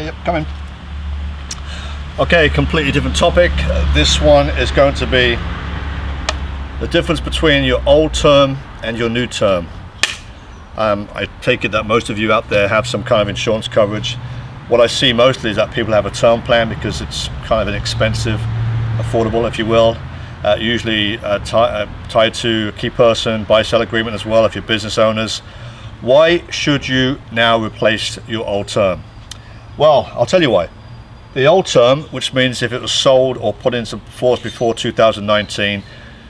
Okay, yep, come in. Okay, completely different topic. This one is going to be the difference between your old term and your new term. I take it that most of you out there have some kind of insurance coverage. What I see mostly is that people have a term plan because it's kind of inexpensive, affordable if you will, usually tied to a key person, buy-sell agreement as well if you're business owners. Why should you now replace your old term? Well, I'll tell you why. The old term, which means if it was sold or put into force before 2019,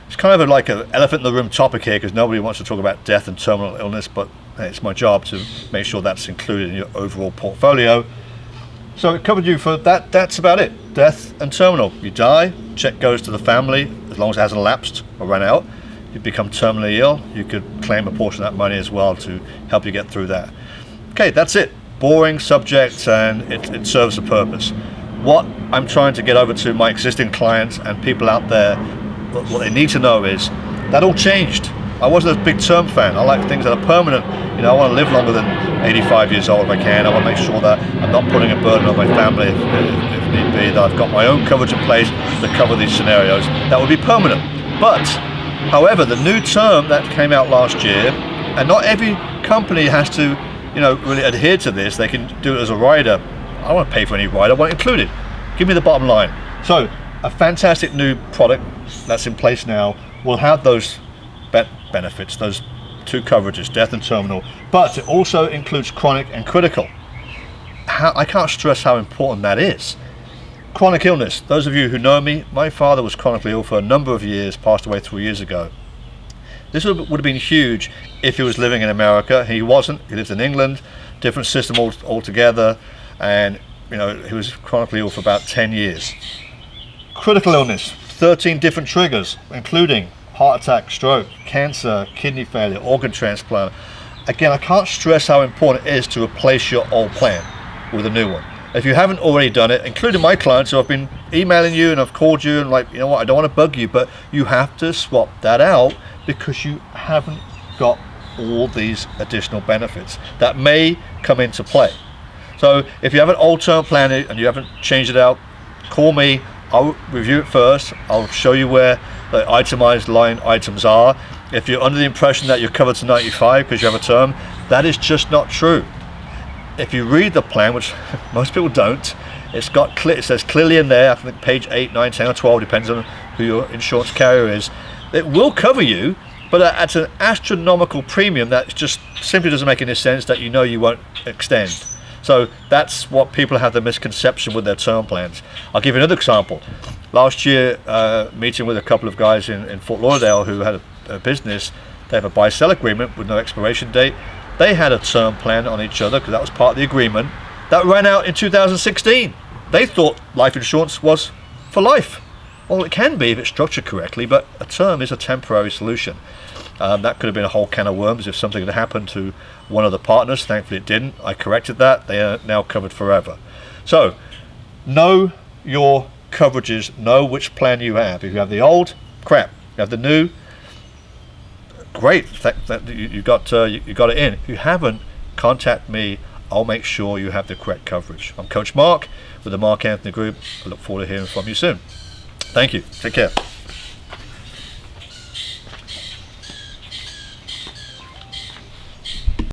it's kind of like an elephant in the room topic here because nobody wants to talk about death and terminal illness, but hey, it's my job to make sure that's included in your overall portfolio. So it covered you for that. That's about it. Death and terminal. You die, check goes to the family as long as it hasn't lapsed or run out. You become terminally ill, you could claim a portion of that money as well to help you get through that. Okay, that's it. Boring subject, and it serves a purpose. What I'm trying to get over to my existing clients and people out there, what they need to know is that all changed. I wasn't a big term fan. I like things that are permanent. You know, I want to live longer than 85 years old if I can. I want to make sure that I'm not putting a burden on my family if need be, that I've got my own coverage in place to cover these scenarios. That would be permanent. But, however, the new term that came out last year, and not every company has to, you know, really adhere to this. They can do it as a rider. I don't want to pay for any rider. I want it included. Give me the bottom line. So, a fantastic new product that's in place now will have those benefits, those two coverages, death and terminal, but it also includes chronic and critical. I can't stress how important that is. Chronic illness. Those of you who know me, my father was chronically ill for a number of years, passed away 3 years ago. This would have been huge if he was living in America. He wasn't. He lived in England, different system altogether, and you know, he was chronically ill for about 10 years. Critical illness, 13 different triggers, including heart attack, stroke, cancer, kidney failure, organ transplant. Again, I can't stress how important it is to replace your old plan with a new one. If you haven't already done it, including my clients who have been emailing you and I've called you and like, you know what, I don't want to bug you, but you have to swap that out because you haven't got all these additional benefits that may come into play. So if you have an old term plan and you haven't changed it out, call me. I'll review it first. I'll show you where the itemized line items are. If you're under the impression that you're covered to 95 because you have a term, that is just not true. If you read the plan, which most people don't, it says clearly in there, I think page 8, 9, 10 or 12, depends on who your insurance carrier is, it will cover you, but at an astronomical premium that just simply doesn't make any sense, that you know you won't extend. So that's what people have the misconception with their term plans. I'll give you another example. Last year, meeting with a couple of guys in Fort Lauderdale who had a business, they have a buy-sell agreement with no expiration date. They had a term plan on each other because that was part of the agreement. That ran out in 2016. They thought life insurance was for life. Well, it can be if it's structured correctly, but a term is a temporary solution. That could have been a whole can of worms if something had happened to one of the partners. Thankfully it didn't. I corrected that. They are now covered forever. So know your coverages, know which plan you have. If you have the old, crap. You have the new, great. You got it in. If you haven't, contact me. I'll make sure you have the correct coverage. I'm Coach Mark with the Mark Anthony Group. I look forward to hearing from you soon. Thank you. Take care.